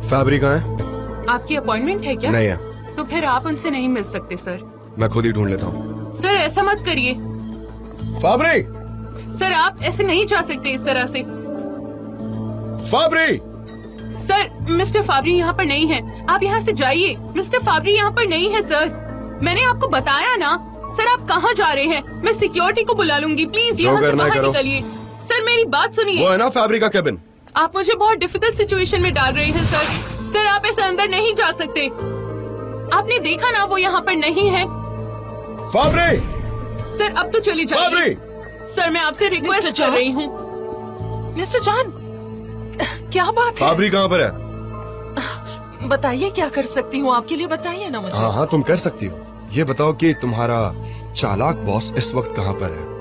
Fabric कहाँ है? आपकी अपॉइंटमेंट है क्या? नहीं है। तो फिर आप उनसे नहीं मिल सकते सर। मैं खुद ही ढूंढ लेता हूँ। सर ऐसा मत करिए। फैब्रिक, सर आप ऐसे नहीं जा सकते इस तरह से। फैब्रिक। सर मिस्टर फाबरी यहाँ पर नहीं है, आप यहाँ से जाइए। मिस्टर फाबरी यहाँ पर नहीं है सर, मैंने आपको बताया ना। सर आप कहाँ जा रहे हैं? मैं सिक्योरिटी को बुला लूंगी, प्लीज यहाँ से बाहर निकलिए। सर मेरी बात सुनिए। वो है ना फैब्रिक का केबिन। आप मुझे बहुत डिफिकल्ट सिचुएशन में डाल रहे हैं सर। सर आप ऐसे अंदर नहीं जा सकते, आपने देखा ना वो यहाँ पर नहीं है। फैब्रिक। सर अब तो चली जाइए। सर मैं आपसे रिक्वेस्ट कर रही हूँ। मिस्टर जान, क्या बात है? फैब्रिक कहाँ पर है? बताइए क्या कर सकती हूँ आपके लिए, बताइए ना मुझे। हाँ हाँ तुम कर सकती हो। ये बताओ कि तुम्हारा चालाक बॉस इस वक्त कहाँ पर है?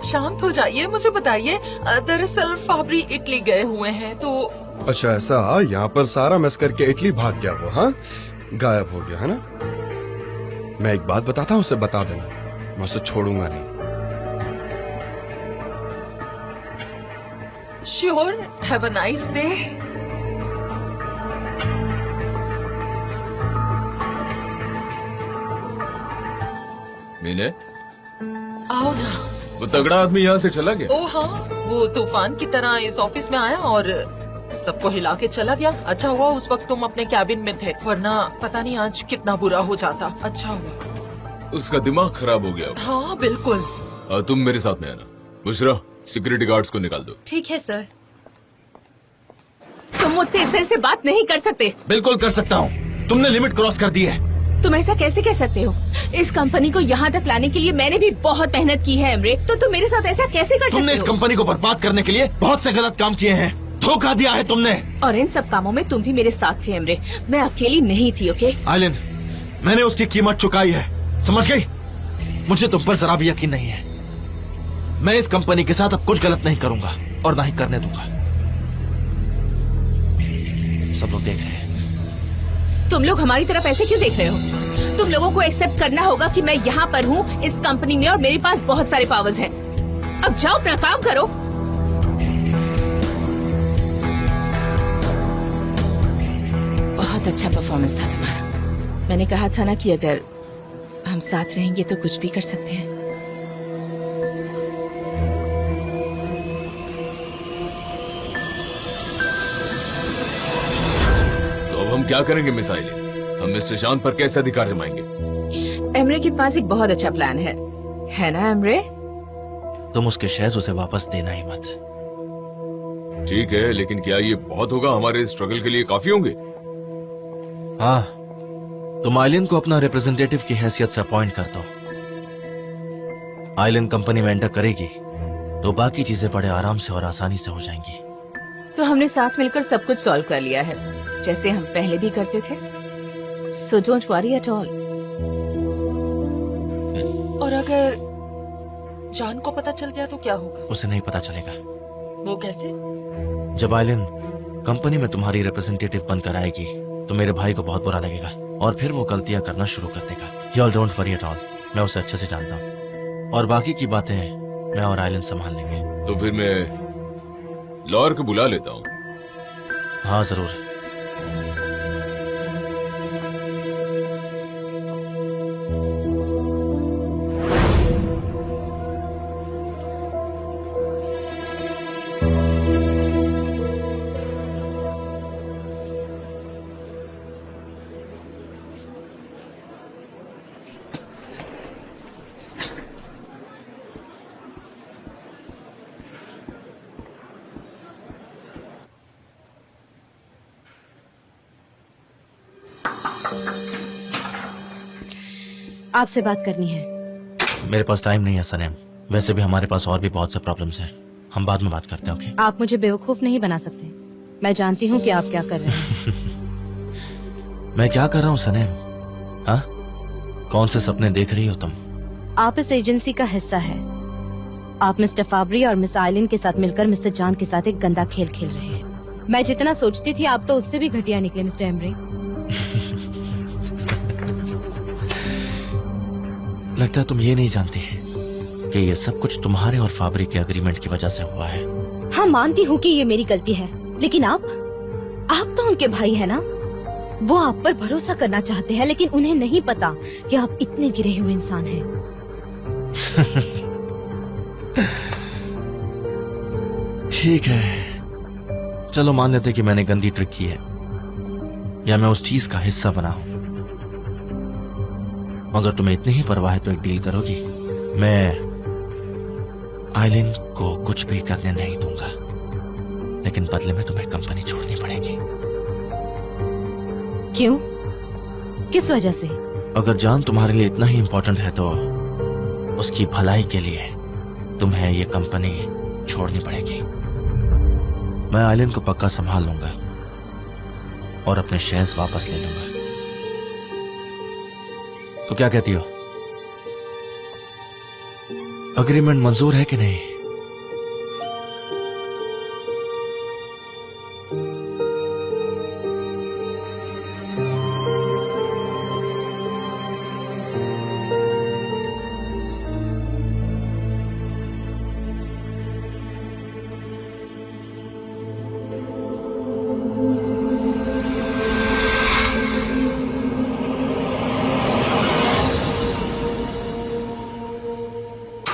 शांत हो जाइए, मुझे बताइए। दरअसल फाबरी इटली गए हुए हैं तो। अच्छा ऐसा, यहाँ पर सारा मिस करके इटली भाग गया वो? हाँ गायब हो गया है ना? मैं एक बात बताता हूँ, उसे बता देना, मैं उसे छोड़ूंगा नहीं। Sure, have a nice day. मीने, आओ ना। वो तगड़ा आदमी यहाँ से चला गया? ओ हाँ, वो तूफान की तरह इस ऑफिस में आया और सबको हिला के चला गया। अच्छा हुआ उस वक्त तुम अपने कैबिन में थे, वरना पता नहीं आज कितना बुरा हो जाता। अच्छा हुआ। उसका दिमाग खराब हो गया। हाँ बिल्कुल। तुम मेरे साथ में आना। बुशरा, सिक्योरिटी गार्ड्स को निकाल दो। ठीक है सर। तुम मुझसे इस तरह से बात नहीं कर सकते। बिल्कुल कर सकता हूँ, तुमने लिमिट क्रॉस कर दी है। तुम ऐसा कैसे कह सकते हो? इस कंपनी को यहाँ तक लाने के लिए मैंने भी बहुत मेहनत की है एमरे, तो तुम मेरे साथ ऐसा कैसे कर सकते हो? तुमने इस कंपनी को बर्बाद करने के लिए बहुत से गलत काम किए हैं, धोखा दिया है तुमने। और इन सब कामों में तुम भी मेरे साथ थे एमरे, मैं अकेली नहीं थी। ओके आइलिन, मैंने उसकी कीमत चुकाई है, समझ गई? मुझे तुम पर जरा भी यकीन नहीं है। मैं इस कंपनी के साथ अब कुछ गलत नहीं करूंगा और ना ही करने दूंगा। सब लोग देख रहे हैं। तुम लोग हमारी तरफ ऐसे क्यों देख रहे हो? तुम लोगों को एक्सेप्ट करना होगा कि मैं यहाँ पर हूँ इस कंपनी में और मेरे पास बहुत सारे पावर्स हैं। अब जाओ अपना काम करो। बहुत अच्छा परफॉर्मेंस था तुम्हारा। मैंने कहा था ना कि अगर हम साथ रहेंगे तो कुछ भी कर सकते हैं। हम क्या करेंगे मिस आइलिन? हम मिस्टर शान पर कैसे अधिकार जमाएंगे? एमरे के पास एक बहुत अच्छा प्लान है ना एमरे? तुम उसके शेयर्स उसे वापस देना ही मत। ठीक है, लेकिन क्या ये बहुत होगा? हमारे स्ट्रगल के लिए काफी होंगे। हाँ, तुम आइलिन को अपना रिप्रेजेंटेटिव की हैसियत से अपॉइंट कर दो। आइलिन कंपनी में एंटर करेगी तो बाकी चीजें बड़े आराम से और आसानी से हो जाएंगी। तो हमने साथ मिलकर सब कुछ सॉल्व कर लिया है, जैसे हम पहले भी करते थे। So don't worry at all. और अगर जान को पता चल गया तो क्या होगा? उसे नहीं पता चलेगा। वो कैसे? जब आइलिन कंपनी में तुम्हारी रिप्रेजेंटेटिव बनकर आएगी तो मेरे भाई को बहुत बुरा लगेगा और फिर वो गलतियां करना शुरू कर देगा। You all don't worry at all. मैं उसे अच्छे से जानता हूँ और बाकी की बातें मैं और आइलिन संभाल लेंगे। तो फिर मैं लॉयर को बुला लेता हूँ। हाँ जरूर। आपसे बात करनी है। मेरे पास टाइम नहीं है सनेम, वैसे भी हमारे पास और भी बहुत से प्रॉब्लम्स हैं, हम बाद में बात करते हैं। ओके? आप मुझे बेवकूफ नहीं बना सकते, मैं जानती हूँ कि आप क्या कर रहे हैं। मैं क्या कर रहा हूँ सनेम? हाँ, कौन से सपने देख रही हो तुम? आप इस एजेंसी का हिस्सा है। आप मिस्टर फाबरी और मिस आइलिन के साथ मिलकर मिस्टर जान के साथ एक गंदा खेल खेल रहे हैं। मैं जितना सोचती थी आप तो उससे भी घटिया निकले मिस्टर एमरे। लगता है तुम ये नहीं जानती कि ये सब कुछ तुम्हारे और फाबरी के एग्रीमेंट की वजह से हुआ है। हाँ मानती हूँ कि ये मेरी गलती है, लेकिन आप आप तो उनके भाई है ना, वो आप पर भरोसा करना चाहते हैं, लेकिन उन्हें नहीं पता कि आप इतने गिरे हुए इंसान हैं। ठीक है, चलो मान लेते कि मैंने गंदी ट्रिक की है, या मैं उस चीज का हिस्सा बना हूं। अगर तुम्हें इतनी ही परवाह है तो एक डील करोगी? मैं आइलिन को कुछ भी करने नहीं दूंगा, लेकिन बदले में तुम्हें कंपनी छोड़नी पड़ेगी। क्यों? किस वजह से? अगर जान तुम्हारे लिए इतना ही इंपॉर्टेंट है तो उसकी भलाई के लिए तुम्हें ये कंपनी छोड़नी पड़ेगी। मैं आइलिन को पक्का संभाल लूंगा और अपने शेयर्स वापस ले लूंगा। तो क्या कहती हो? अग्रीमेंट मंजूर है कि नहीं?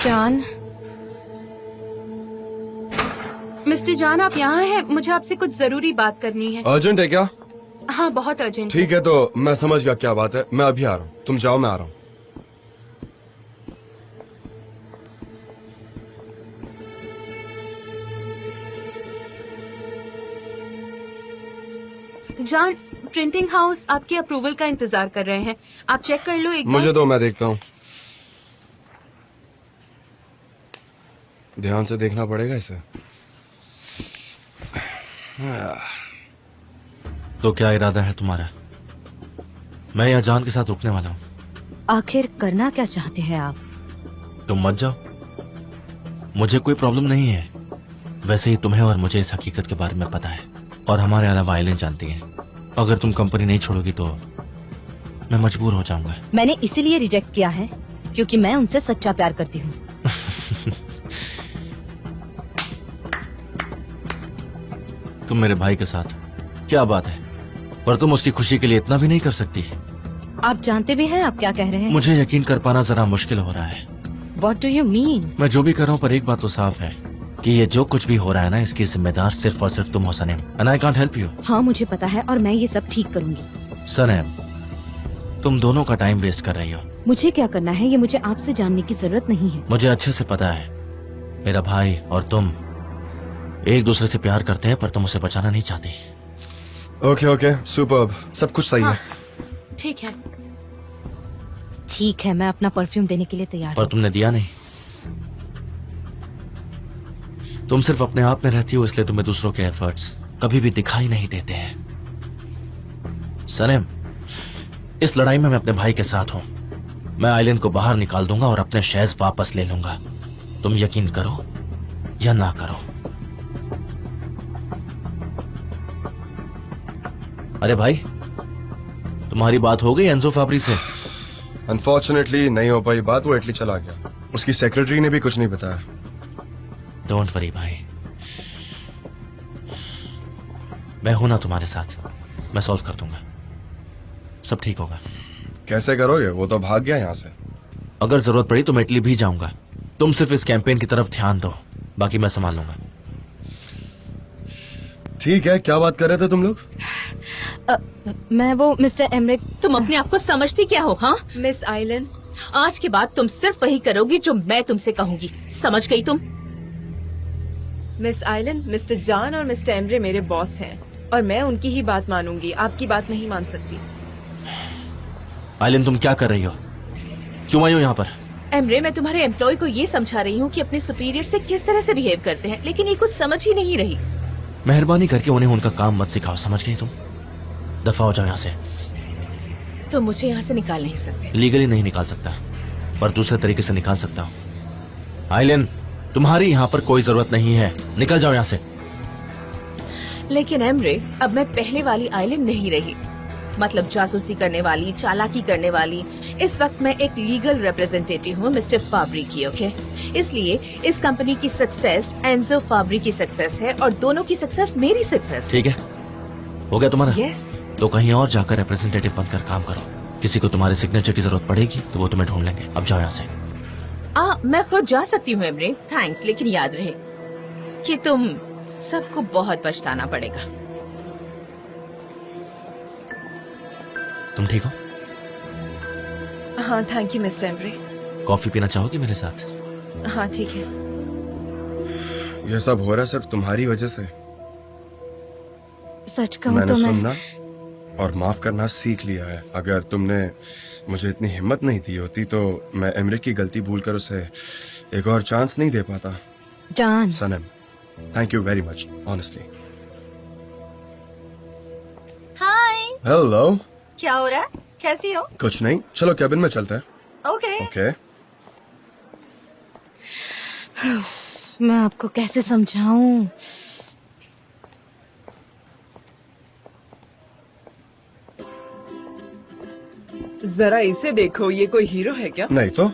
जान, मिस्टर जान, आप यहाँ हैं? मुझे आपसे कुछ जरूरी बात करनी है। अर्जेंट है क्या? हाँ, बहुत अर्जेंट। ठीक है, तो मैं समझ गया क्या बात है। मैं अभी आ रहा हूँ, तुम जाओ, मैं आ रहा हूँ। जान, प्रिंटिंग हाउस आपके अप्रूवल का इंतजार कर रहे हैं। आप चेक कर लो एक बार। मुझे दो, मैं देखता हूँ। ध्यान से देखना पड़ेगा इसे। तो क्या इरादा है तुम्हारा? मैं यहाँ जान के साथ रुकने वाला हूँ। आखिर करना क्या चाहते हैं आप? तुम मत जाओ, मुझे कोई प्रॉब्लम नहीं है। वैसे ही तुम्हें और मुझे इस हकीकत के बारे में पता है, और हमारे अलावा आइलिन जानती है। अगर तुम कंपनी नहीं छोड़ोगी तो मैं मजबूर हो जाऊंगा। मैंने इसीलिए रिजेक्ट किया है क्योंकि मैं उनसे सच्चा प्यार करती हूँ। तुम मेरे भाई के साथ, क्या बात है, पर तुम उसकी खुशी के लिए इतना भी नहीं कर सकती? आप जानते भी हैं आप क्या कह रहे हैं? मुझे यकीन कर पाना जरा मुश्किल हो रहा है। What do you mean? मैं जो भी कर रहा हूँ, पर एक बात तो साफ है कि ये जो कुछ भी हो रहा है ना, इसकी जिम्मेदार सिर्फ और सिर्फ तुम हो सनेम, and I can't help you। हाँ, मुझे पता है और मैं ये सब ठीक करूंगी। सनेम, तुम दोनों का टाइम वेस्ट कर रही हो। मुझे क्या करना है ये मुझे आपसे जानने की जरूरत नहीं है। मुझे अच्छे से पता है, मेरा भाई और तुम एक दूसरे से प्यार करते हैं, पर तुम उसे बचाना नहीं चाहती। ओके ओके, सुपर्ब, सब कुछ सही है। ठीक है। ठीक है, मैं अपना परफ्यूम देने के लिए तैयार पर हूँ। तुमने दिया नहीं। तुम सिर्फ अपने आप में रहती हो, इसलिए तुम्हें दूसरों के एफर्ट्स कभी भी दिखाई नहीं देते हैं। सनेम, इस लड़ाई में मैं अपने भाई के साथ हूं। मैं आइलैंड को बाहर निकाल दूंगा और अपने शेयर्स वापस ले लूंगा। तुम यकीन करो या ना करो। अरे भाई, तुम्हारी बात हो गई एंजो फाब्री से? अनफॉर्चुनेटली नहीं हो पाई बात, वो इटली चला गया। उसकी सेक्रेटरी ने भी कुछ नहीं बताया। डोंट वरी भाई, मैं हूं ना तुम्हारे साथ, मैं सॉल्व कर दूंगा, सब ठीक होगा। कैसे करोगे? वो तो भाग गया यहाँ से। अगर जरूरत पड़ी तो मैं इटली भी जाऊंगा। तुम सिर्फ इस कैंपेन की तरफ ध्यान दो, बाकी मैं संभाल लूंगा। ठीक है, क्या बात कर रहे थे तुम लोग? मैं वो मिस्टर एमरिक। तुम अपने आप को समझती क्या हो? हाँ, मिस आइलन, आज के बाद तुम सिर्फ वही करोगी जो मैं तुमसे कहूंगी, समझ गई तुम? मिस आइलन, मिस्टर जॉन और मिस्टर एमरे मेरे बॉस हैं और मैं उनकी ही बात मानूंगी, आपकी बात नहीं मान सकती। आइलिन, तुम क्या कर रही हो? क्यों आई हो यहाँ पर? एमरे, मैं तुम्हारे एम्प्लॉय को ये समझा रही हूँ कि अपने सुपीरियर से किस तरह से बिहेव करते हैं, लेकिन ये कुछ समझ ही नहीं रही। मेहरबानी करके उन्हें उनका काम मत सिखाओ, समझ गई तुम? दफा हो जाओ यहाँ से। तो मुझे यहाँ से निकाल नहीं सकते। लीगली नहीं निकाल सकता, पर दूसरे तरीके से निकाल सकता हूँ। आइलिन, तुम्हारी यहाँ पर कोई जरूरत नहीं है, निकल जाओ यहाँ से। लेकिन एमरे, अब मैं पहले वाली आइलिन नहीं रही, मतलब जासूसी करने वाली, चालाकी करने वाली। इस वक्त मैं एक लीगल रिप्रेजेंटेटिव हूँ मिस्टर फाब्री की, ओके? इसलिए इस कंपनी की सक्सेस एंजो फाब्री की सक्सेस है और दोनों की सक्सेस मेरी सक्सेस है। ठीक है, हो गया तुम्हारा? यस। तो कहीं और जाकर रिप्रेजेंटेटिव बनकर काम करो। किसी को तुम्हारे सिग्नेचर की जरूरत पड़ेगी तो वो तुम्हें ढूंढ लेंगे। अब जाओ यहाँ से। मैं खुद जा सकती हूँ एमरे, थैंक्स, लेकिन याद रहे कि तुम सबको बहुत पछताना पड़ेगा। तुम ठीक हो? हाँ thank you mister Embry. Coffee पीना चाहोगी मेरे साथ? हाँ ठीक है। ये सब हो रहा है सिर्फ तुम्हारी वजह से। सच कहूँ मैंने तो मैं सुनना और माफ करना सीख लिया है। अगर तुमने मुझे इतनी हिम्मत नहीं दी होती तो मैं एमरे की गलती भूलकर उसे एक और चांस नहीं दे पाता। जान, सनम, thank you very much, honestly. Hi, hello. क्या हो रहा है? कैसी हो? कुछ नहीं, चलो कैबिन में चलते हैं। ओके। ओके। मैं आपको कैसे समझाऊं? जरा इसे देखो, ये कोई हीरो है क्या? नहीं तो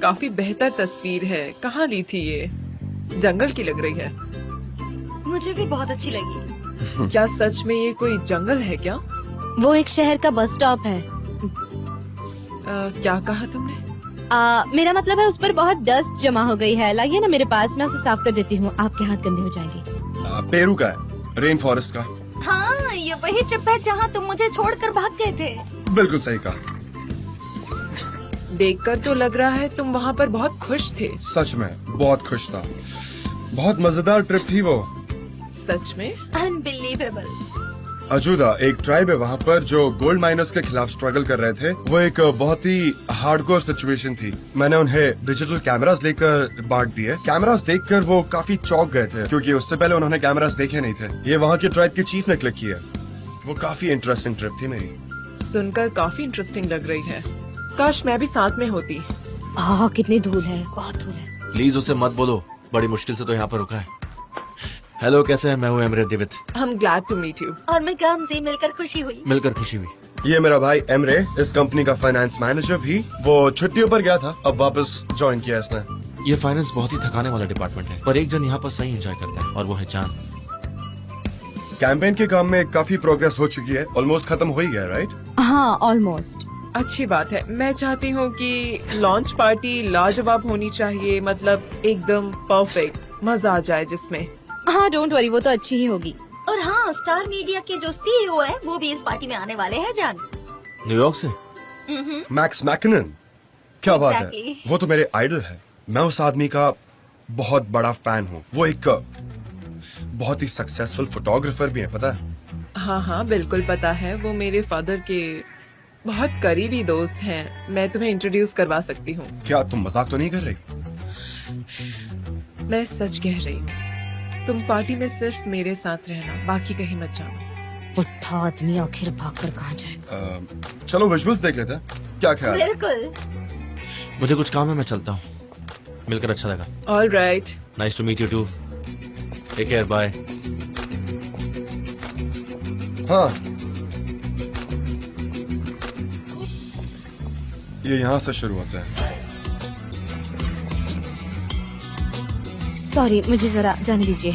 काफी बेहतर तस्वीर है। कहाँ ली थी ये? जंगल की लग रही है। मुझे भी बहुत अच्छी लगी। क्या सच में ये कोई जंगल है क्या? वो एक शहर का बस स्टॉप है। क्या कहा तुमने? मेरा मतलब है उस पर बहुत डस्ट जमा हो गई है। लाइए ना मेरे पास, मैं उसे साफ कर देती हूँ। आपके हाथ गंदे हो जाएंगे। पेरू का है, रेन फॉरेस्ट का। हाँ, ये वही ट्रिप है जहाँ तुम मुझे छोड़कर भाग गए थे। बिल्कुल सही कहा। देखकर तो लग रहा है तुम वहाँ पर बहुत खुश थे। सच में बहुत खुश था। बहुत मजेदार ट्रिप थी वो। सच में? अनबिलीवेबल। अजूदा एक ट्राइब है वहाँ पर जो गोल्ड माइनर्स के खिलाफ स्ट्रगल कर रहे थे। वो एक बहुत ही हार्डकोर सिचुएशन थी। मैंने उन्हें डिजिटल कैमरास लेकर बांट दिए। कैमरास देखकर वो काफी चौंक गए थे क्योंकि उससे पहले उन्होंने कैमरास देखे नहीं थे। ये वहाँ के ट्राइब के चीफ ने क्लिक किया। वो काफी इंटरेस्टिंग ट्रिप थी मेरी। सुनकर काफी इंटरेस्टिंग लग रही है। काश मैं भी साथ में होती। कितनी धूल है, बहुत धूल है। प्लीज उसे मत बोलो, बड़ी मुश्किल से तो यहाँ पर रुका है। हेलो, कैसे हैं? मैं हूँ एमरे डेविड। हम ग्लैड टू मीट यू। और मैं काम से मिलकर खुशी हुई। मिलकर खुशी हुई। ये मेरा भाई एमरे, इस कंपनी का फाइनेंस मैनेजर भी। वो छुट्टियों पर गया था, अब वापस ज्वाइन किया इसने। ये फाइनेंस बहुत ही थकाने वाला डिपार्टमेंट है, पर एक जन यहाँ पर सही एंजॉय करता है और वो है जान। कैंपेन के काम में काफी प्रोग्रेस हो चुकी है, ऑलमोस्ट खत्म हो ही गया, राइट? हाँ, ऑलमोस्ट। अच्छी बात है। मैं चाहती हूँ कि लॉन्च पार्टी लाजवाब होनी चाहिए, मतलब एकदम परफेक्ट, मजा आ जाए जिसमें। हाँ, डोंट वरी, वो तो अच्छी ही होगी। और हाँ, स्टार मीडिया के जो सीईओ है वो भी इस पार्टी में आने वाले हैं जान। न्यूयॉर्क से? मैक्स मैकनन, क्या बात है। Exactly. वो तो मेरे आइडल है। मैं उस आदमी का बहुत बड़ा फैन हूँ। वो एक बहुत ही सक्सेसफुल फोटोग्राफर भी है, पता है? हाँ हाँ बिल्कुल पता है। वो मेरे फादर के बहुत करीबी दोस्त हैं। मैं तुम्हें इंट्रोड्यूस करवा सकती हूँ। क्या तुम मजाक तो नहीं कर रही? मैं सच कह रही हूँ। तुम पार्टी में सिर्फ मेरे साथ रहना, बाकी कहीं मत जाना। बुढ़ा आदमी आखिर भागकर कहाँ जाएगा? चलो विजुअल्स देख लेते हैं, क्या ख्याल है? बिल्कुल। मुझे कुछ काम है, मैं चलता हूँ। मिलकर अच्छा लगा। All right. Nice to meet you too. Take care, bye. हाँ, ये यहाँ से शुरू होता है। सॉरी, मुझे जरा जाने दीजिए।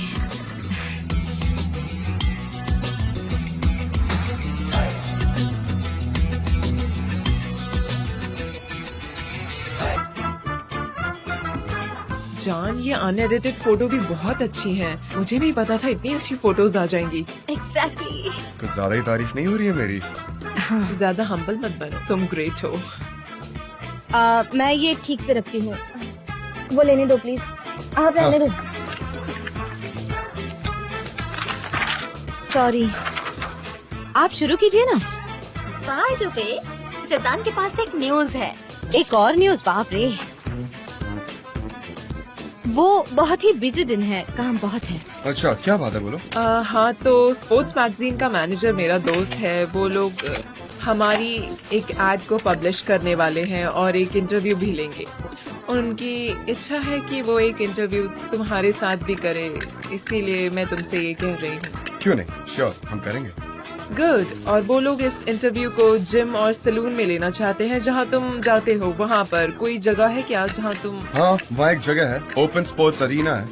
जान, ये अनएडिटेड फोटो भी बहुत अच्छी हैं। मुझे नहीं पता था इतनी अच्छी फोटोज आ जाएंगी। एग्जैक्टली। कुछ ज्यादा ही तारीफ नहीं हो रही है मेरी? ज्यादा हम्बल मत बनो, तुम ग्रेट हो। मैं ये ठीक से रखती हूँ। वो लेने दो प्लीज। आप रहने दो। सॉरी, आप शुरू कीजिए ना। बाय द वे, सितान के पास एक न्यूज है। एक और न्यूज? बाप रे, वो बहुत ही बिजी दिन है, काम बहुत है। अच्छा, क्या बात है, बोलो। हाँ, तो स्पोर्ट्स मैगजीन का मैनेजर मेरा दोस्त है। वो लोग हमारी एक एड को पब्लिश करने वाले हैं और एक इंटरव्यू भी लेंगे। उनकी इच्छा है कि वो एक इंटरव्यू तुम्हारे साथ भी करे, इसीलिए मैं तुमसे ये कह रही हूँ। क्यों नहीं, श्योर, हम करेंगे। गुड। और वो लोग इस इंटरव्यू को जिम और सैलून में लेना चाहते हैं जहाँ तुम जाते हो। वहाँ पर कोई जगह है क्या जहाँ तुम? हाँ, वहाँ एक जगह है, ओपन स्पोर्ट्स अरीना है।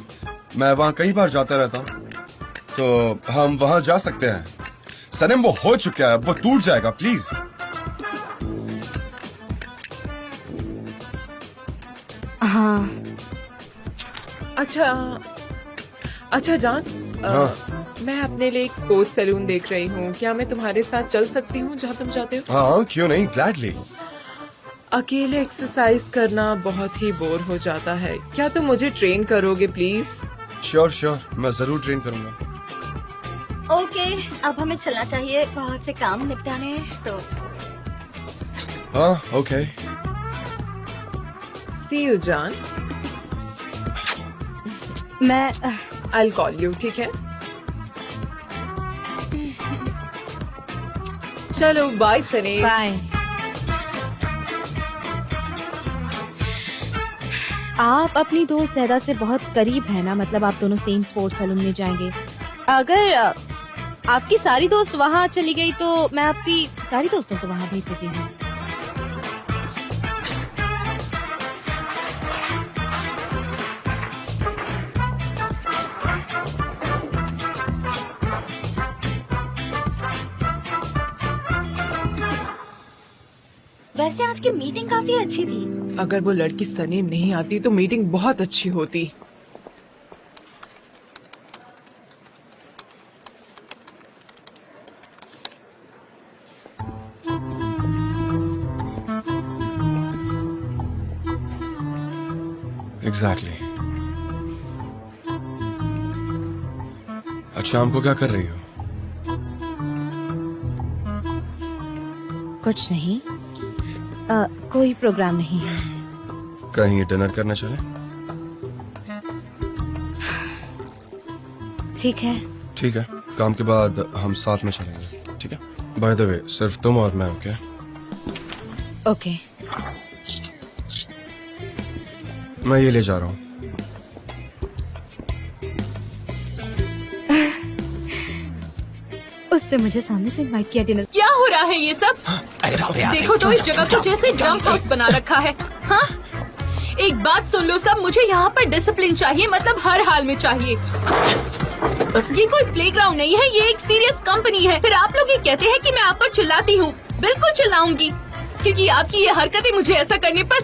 मैं वहाँ कई बार जाता रहता हूँ। तो हम वहाँ जा सकते हैं। सनम वो हो चुका है, वो टूट जाएगा प्लीज। हाँ अच्छा जान, हाँ। मैं अपने लिए एक स्पोर्ट्स सैलून देख रही हूँ। क्या मैं तुम्हारे साथ चल सकती हूँ जहाँ तुम चाहते हो? हाँ क्यों नहीं, ग्लैडली। अकेले एक्सरसाइज करना बहुत ही बोर हो जाता है। क्या तुम मुझे ट्रेन करोगे प्लीज? श्योर, मैं जरूर ट्रेन करूंगा। ओके, अब हमें चलना चाहिए, बहुत से काम निपटाने हैं। तो हाँ ओके। सी यू जान। मैं I'll call you, ठीक है? चलो बाय सनी। बाय। आप अपनी दोस्त ज़ैदा से बहुत करीब है ना, मतलब आप दोनों सेम स्पोर्ट्स सैलून में जाएंगे। अगर आपकी सारी दोस्त वहाँ चली गई तो मैं आपकी सारी दोस्तों को वहाँ भेज देती हूँ। वैसे आज की मीटिंग काफी अच्छी थी। अगर वो लड़की सनीम नहीं आती तो मीटिंग बहुत अच्छी होती। एग्जैक्टली। आज शाम को क्या कर रही हो? कुछ नहीं, कोई प्रोग्राम नहीं है। कहीं डिनर करना चले? ठीक है। ठीक है, काम के बाद हम साथ में चलेंगे, ठीक है? बाय द वे, सिर्फ तुम और मैं, ओके? ओके। मैं ये ले जा रहा हूँ। उसने मुझे सामने से इनवाइट किया डिनर। क्या हो रहा है ये सब? देखो तो इस जगह को जैसे डंप हाउस बना रखा है। हाँ, एक बात सुन लो सब, मुझे यहाँ पर डिसिप्लिन चाहिए, मतलब हर हाल में चाहिए। ये कोई प्लेग्राउंड नहीं है, ये एक सीरियस कंपनी है। फिर आप लोग ये कहते हैं कि मैं आप पर चिल्लाती हूँ। बिल्कुल चिल्लाऊंगी, क्योंकि आपकी ये हरकतें मुझे ऐसा करने पर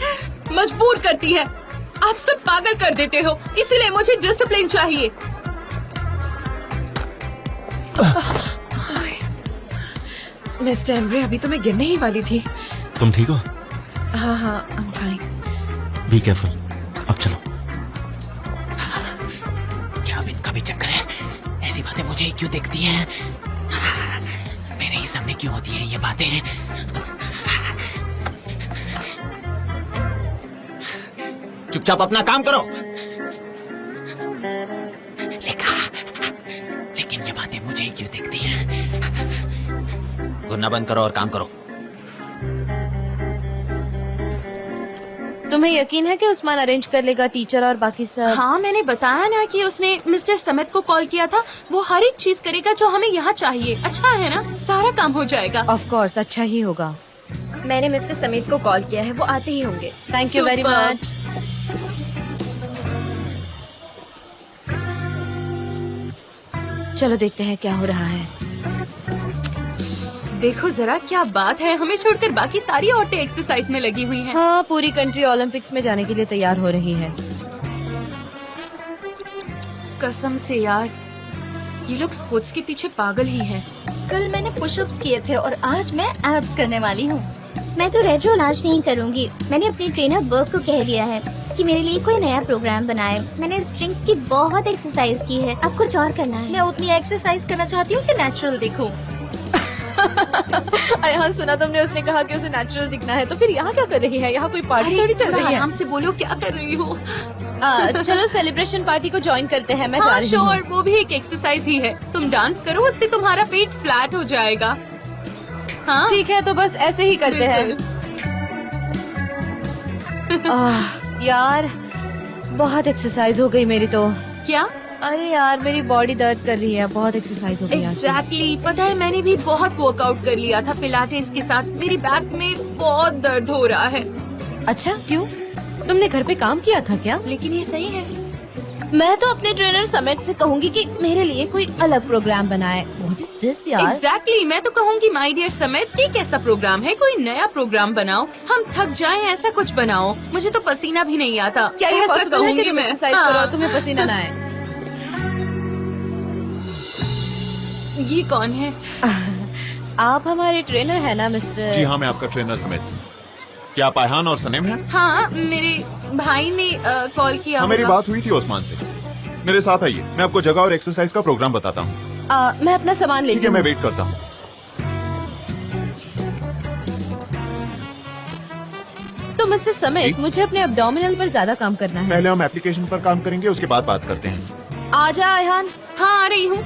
मजबूर करती है। आप सब पागल कर देते हो, इसीलिए मुझे डिसिप्लिन चाहिए। मिस्टर एम्ब्रे, अभी तो मैं गिरने ही वाली थी। तुम ठीक हो? हाँ, I'm fine। Be careful. अब चलो। क्या अब इनका भी चक्कर है? ऐसी बातें मुझे क्यों दिखती हैं? मेरे ही सामने क्यों होती हैं ये बातें? चुपचाप अपना काम करो। लेकिन ये बातें मुझे ही क्यों दिखती हैं? घूरना बंद करो और काम करो। तुम्हें यकीन है कि उस्मान अरेंज कर लेगा टीचर और बाकी सब? हाँ, मैंने बताया ना कि उसने मिस्टर समित को कॉल किया था। वो हर एक चीज करेगा जो हमें यहाँ चाहिए। अच्छा है ना, सारा काम हो जाएगा। ऑफ कोर्स, अच्छा ही होगा। मैंने मिस्टर समित को कॉल किया है, वो आते ही होंगे। Thank you very Super. Much. चलो देखते हैं क्या हो रहा है। देखो जरा क्या बात है, हमें छोड़कर बाकी सारी औरतें एक्सरसाइज में लगी हुई हैं। हाँ, पूरी कंट्री ओलंपिक्स में जाने के लिए तैयार हो रही है। कसम से यार, ये लोग स्पोर्ट्स के पीछे पागल ही हैं। कल मैंने पुशअप्स किए थे और आज मैं एब्स करने वाली हूँ। मैं तो रेड रोल आज नहीं करूँगी। मैंने अपनी ट्रेनर बर्क को कह लिया है कि मेरे लिए कोई नया प्रोग्राम बनाए। मैंने स्ट्रिंग्स की बहुत एक्सरसाइज की है, अब कुछ और करना है। मैं उतनी एक्सरसाइज करना चाहती हूँ कि नेचुरल दिखूं। अयहान, सुना तुमने? उसने कहा कि उसे नेचुरल दिखना है, तो फिर यहाँ क्या कर रही है? यहाँ कोई पार्टी थोड़ी चल रही है। हमसे बोलो क्या कर रही हो। चलो सेलिब्रेशन पार्टी को ज्वाइन करते हैं। मैं जा हाँ रही हूँ। श्योर, वो भी एक एक्सरसाइज ही है। तुम डांस करो, उससे तुम्हारा पेट फ्लैट हो जाएगा। हाँ ठीक है, तो बस ऐसे ही करते हैं। यार, बहुत एक्सरसाइज हो गई मेरी तो। क्या? अरे यार, मेरी बॉडी दर्द कर रही है, बहुत एक्सरसाइज हो गई आज। एग्जैक्टली, पता है मैंने भी बहुत वर्कआउट कर लिया था पिलाटेस के साथ। मेरी बैक में बहुत दर्द हो रहा है। अच्छा, क्यों? तुमने घर पे काम किया था क्या? लेकिन ये सही है। मैं तो अपने ट्रेनर समित से कहूंगी कि मेरे लिए कोई अलग प्रोग्राम बनाए। What is this यार? एग्जैक्टली मैं तो कहूँगी माय डियर समित, ये कैसा प्रोग्राम है? कोई नया प्रोग्राम बनाओ, हम थक जाएं ऐसा कुछ बनाओ। मुझे तो पसीना भी नहीं आता। क्या ये ऐसा पॉसिबल है कि कहूंगी तुम मैं? एक्सरसाइज हाँ। करो तुम्हें पसीना ना आए? ये कौन है? आप हमारे ट्रेनर है ना मिस्टर? जी हाँ, मैं आपका ट्रेनर समित। क्या आप आयहान और सनेम हैं? हाँ, मेरे भाई ने कॉल किया हाँ, मेरी होगा। बात हुई थी ओस्मान से। मेरे साथ आइए, मैं आपको जगह और एक्सरसाइज का प्रोग्राम बताता हूँ। मैं अपना सामान ठीक लेती है, मैं हूँ। वेट करता हूँ। तो मिस्टर समित, जी? मुझे अपने एब्डोमिनल पर ज्यादा काम करना है। पहले हम एप्लीकेशन पर काम करेंगे, उसके बाद बात करते हैं। आजा आयहान। हाँ, आ रही हूँ।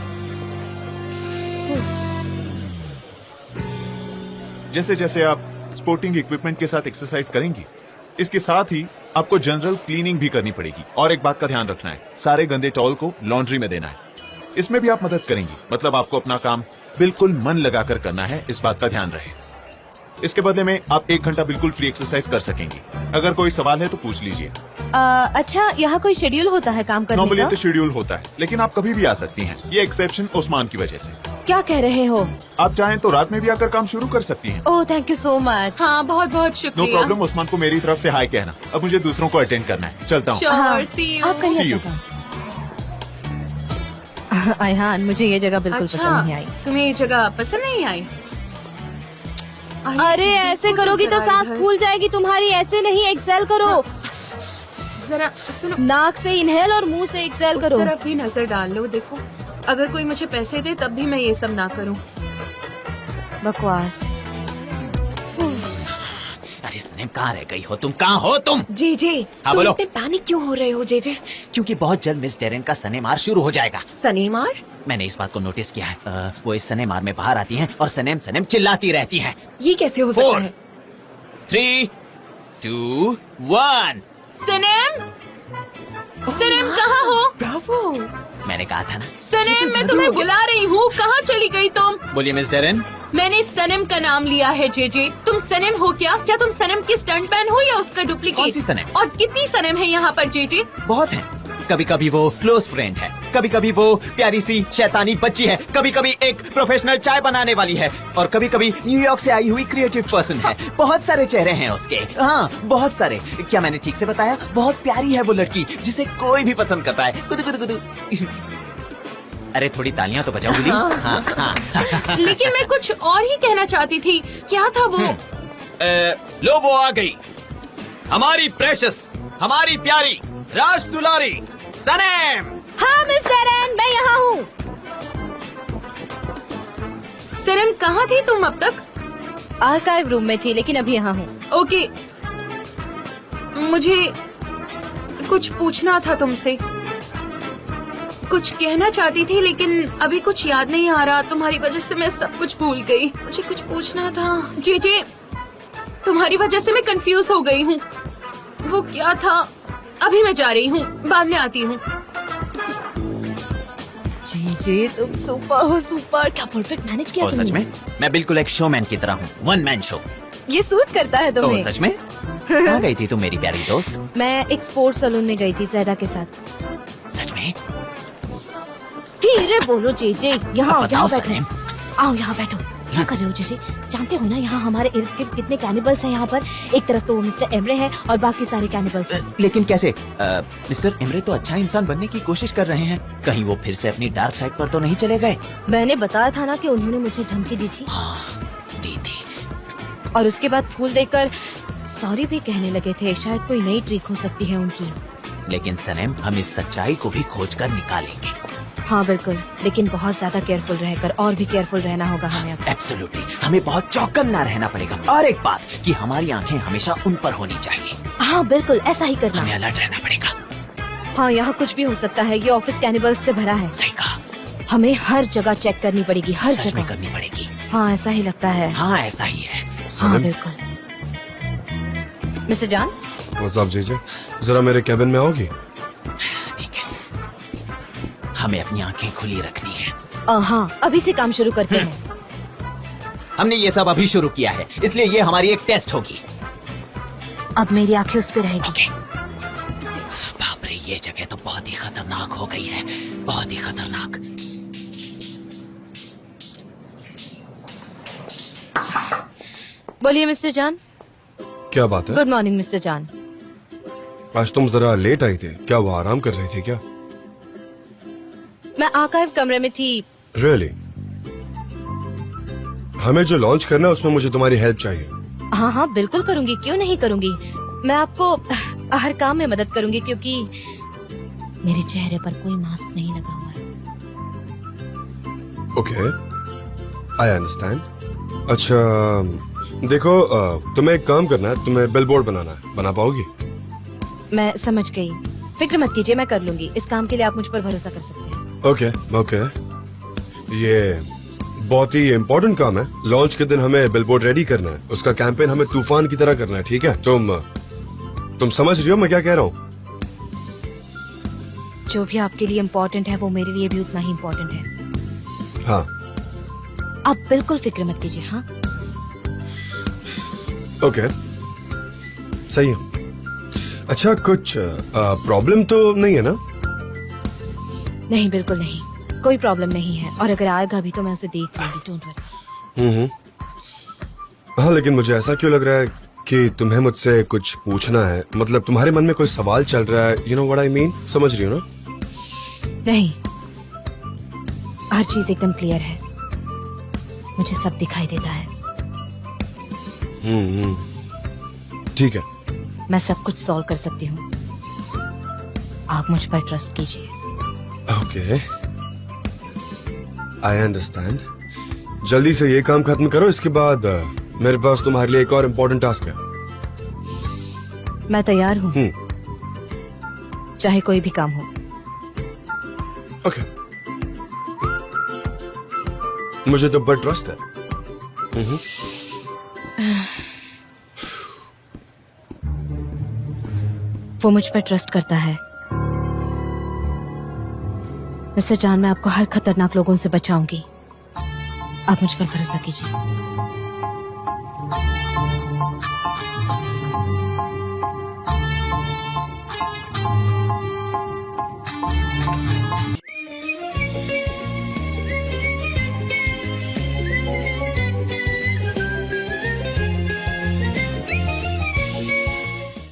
जैसे जैसे आप स्पोर्टिंग इक्विपमेंट के साथ एक्सरसाइज करेंगी, इसके साथ ही आपको जनरल क्लीनिंग भी करनी पड़ेगी। और एक बात का ध्यान रखना है, सारे गंदे टॉवल को लॉन्ड्री में देना है। इसमें भी आप मदद करेंगी, मतलब आपको अपना काम बिल्कुल मन लगाकर करना है, इस बात का ध्यान रहे। इसके बदले में आप 1 घंटा बिल्कुल फ्री एक्सरसाइज कर सकेंगी। अगर कोई सवाल है तो पूछ लीजिए। अच्छा, यहाँ कोई शेड्यूल होता है काम करने नॉर्मली का? तो शेड्यूल होता है, लेकिन आप कभी भी आ सकती हैं। ये एक्सेप्शन ओस्मान की वजह से। क्या कह रहे हो? आप चाहें तो रात में भी आकर काम शुरू कर सकती हैं। ओह, थैंक यू सो मच। हाँ, बहुत बहुत नो शुक्रिया। प्रॉब्लम। ओस्मान को मेरी तरफ से हाय कहना। अब मुझे दूसरों को अटेंड करना है, चलता हूँ। Sure, see you. आप कहिए See you. अपना काम। आयहान, मुझे ये जगह बिल्कुल अच्छा, पसंद नहीं आई। तुम्हें ये जगह पसंद नहीं आई? अरे ऐसे करोगी तो सांस फूल जाएगी तुम्हारी। ऐसे नहीं, एक्सेल करो। जरा सुनो, नाक से इनहेल और मुंह से एक्सेल उस करो। तरफ भी नजर डाल लो। देखो, अगर कोई मुझे पैसे दे तब भी मैं ये सब ना करूं। बकवास। अरे सनेम, कहाँ रह गई हो तुम? कहाँ हो तुम? जी जी, हाँ, बोलो। इतने पैनिक क्यों हो रहे हो जेजे? क्योंकि बहुत जल्द मिस डेरेन का सनेमार शुरू हो जाएगा। सनेमार? मैंने इस बात को नोटिस किया है। वो इस सनेमार में बाहर आती हैं और सनेम सनेम चिल्लाती रहती हैं। ये कैसे हो सकता 4, है? 3, 2, 1। सनेम, सनेम कहाँ हो? ब्रावो। मैंने कहा था ना। सनेम, मैं तुम्हें बुला रही हूँ। कहाँ चली गई तुम? बोलिए मिस डेरेन। मैंने सनम का नाम लिया है जेजे। तुम सनम हो क्या? क्या तुम सनम की स्टंट मैन हो या उसका डुप्लीकेट? कौन सी सनम? और कितनी सनम है यहाँ पर जेजे? बहुत है। कभी कभी वो क्लोज फ्रेंड है, कभी कभी वो प्यारी सी शैतानी बच्ची है, कभी कभी एक प्रोफेशनल चाय बनाने वाली है, और कभी कभी न्यूयॉर्क से आई हुई क्रिएटिव पर्सन है। बहुत सारे चेहरे हैं उसके। हाँ, बहुत सारे। क्या मैंने ठीक से बताया? बहुत प्यारी है वो लड़की, जिसे कोई भी पसंद करता है। गुदु गुदु गुदु। अरे थोड़ी तालियां तो बजाओ प्लीज। हाँ हाँ। लेकिन मैं कुछ और ही कहना चाहती थी। क्या था वो? लो वो आ गई, हमारी प्रेशस, हमारी प्यारी राज दुलारी सनेम। हाँ मिस डेरेन, मैं यहाँ हूँ। सनम, कहाँ थी तुम अब तक? आर्काइव रूम में थी, लेकिन अभी यहाँ हूँ। ओके, मुझे कुछ पूछना था तुमसे। कुछ कहना चाहती थी, लेकिन अभी कुछ याद नहीं आ रहा। तुम्हारी वजह से मैं सब कुछ भूल गई। मुझे कुछ पूछना था जेजे। तुम्हारी वजह से मैं कंफ्यूज हो गई हूँ। वो क्या था? अभी मैं जा रही हूँ, बाद में आती हूँ। जी तुम सुपर हो, सुपर। क्या परफेक्ट मैनेज किया और तुमने। सच में मैं बिल्कुल एक शोमैन की तरह हूँ, वन मैन शो। ये सूट करता है तो तुम्हें। सच में कहाँ गई थी तुम मेरी प्यारी दोस्त? मैं एक स्पोर्ट्स सैलून में गई थी जैदा के साथ। सच में? धीरे बोलो जेजे। यहाँ अब बताओ यहाँ बैठो। सनेम। आओ यहाँ बैठो। क्या कर रहे हो जेजे? जानते हो ना यहाँ हमारे इर्द गिर्द कितने कैनिबल्स हैं यहाँ पर। एक तरफ तो मिस्टर एमरे है और बाकी सारे कैनिबल्स हैं। लेकिन कैसे? मिस्टर इमरे तो अच्छा इंसान बनने की कोशिश कर रहे हैं, कहीं वो फिर से अपनी डार्क साइड पर तो नहीं चले गए? मैंने बताया था ना कि उन्होंने मुझे धमकी दी थी, हाँ, दी थी। और उसके बाद फूल देकर सॉरी भी कहने लगे थे। शायद कोई नई ट्रिक हो सकती है उनकी। लेकिन सनेम, हम इस सच्चाई को भी खोज कर निकालेंगे। हाँ बिल्कुल, लेकिन बहुत ज्यादा केयरफुल रहकर, और भी केयरफुल रहना होगा हमें अब। एब्सोल्युटली, हमें बहुत चौकन्ना रहना पड़ेगा। और एक बात कि हमारी आंखें हमेशा उन पर होनी चाहिए। हाँ बिल्कुल, ऐसा ही करना। हमें अलर्ट रहना पड़ेगा। हाँ, यहाँ कुछ भी हो सकता है। ये ऑफिस कैनिबल्स से भरा है। सही कहा। हमें हर जगह चेक करनी पड़ेगी, हर सच में जगह। करनी पड़ेगी। हाँ ऐसा ही लगता है। हाँ, ऐसा ही है। हाँ बिल्कुल। मिस्टर जॉन, What's up, जीजे? जरा मेरे कैबिन में आओगी? ठीक है, हमें अपनी आंखें खुली रखनी है। हाँ, अभी से काम शुरू करते हैं। हमने ये सब अभी शुरू किया है, इसलिए ये हमारी एक टेस्ट होगी। अब मेरी आंखें उस पे रहेगी। ओके। बाप रे, ये जगह तो बहुत ही खतरनाक खतरनाक हो गई है, बहुत ही खतरनाक। बोलिए मिस्टर जॉन। क्या बात है? Good morning mister John. आज तुम जरा लेट आई थे, क्या वो आराम कर रही थी क्या? मैं आर्काइव कमरे में थी। रियली? हमें जो लॉन्च करना है उसमें मुझे तुम्हारी हेल्प चाहिए। हाँ हाँ बिल्कुल करूंगी, क्यों नहीं करूंगी। मैं आपको हर काम में मदद करूंगी क्योंकि मेरे चेहरे पर कोई मास्क नहीं लगा हुआ है। Okay, I understand. अच्छा देखो, तुम्हें एक काम करना है, तुम्हें बिलबोर्ड बनाना है, बना पाओगी? मैं समझ गई, फिक्र मत कीजिए, मैं कर लूंगी। इस काम के लिए आप मुझ पर भरोसा कर सकते हैं। ओके ओके, ये बहुत ही इम्पोर्टेंट काम है। लॉन्च के दिन हमें बिलबोर्ड रेडी करना है, उसका कैंपेन हमें तूफान की तरह करना है, ठीक है? तुम समझ रही हो मैं क्या कह रहा हूँ? जो भी आपके लिए इम्पोर्टेंट है वो मेरे लिए भी उतना ही इम्पोर्टेंट है। हाँ आप बिल्कुल फिक्र मत कीजिए। हाँ ओके, सही है। अच्छा, कुछ प्रॉब्लम तो नहीं है ना? नहीं, बिल्कुल नहीं, कोई प्रॉब्लम नहीं है। और अगर आएगा भी तो मैं उसे देख लूंगी, डोंट वरी। हाँ, लेकिन मुझे ऐसा क्यों लग रहा है कि तुम्हें मुझसे कुछ पूछना है, मतलब तुम्हारे मन में कोई सवाल चल रहा है। You know what I mean? समझ रही हो ना? नहीं, हर चीज एकदम क्लियर है, मुझे सब दिखाई देता है। ठीक है, मैं सब कुछ सॉल्व कर सकती हूँ, आप मुझ पर ट्रस्ट कीजिए। Okay, I understand. जल्दी से ये काम खत्म करो, इसके बाद मेरे पास तुम्हारे लिए एक और इम्पोर्टेंट टास्क है। मैं तैयार हूँ, चाहे कोई भी काम हो। ओके, मुझे तो बड़ा ट्रस्ट है। वो मुझ पर ट्रस्ट करता है। मिस्टर जान, मैं आपको हर खतरनाक लोगों से बचाऊंगी, आप मुझ पर भरोसा कीजिए।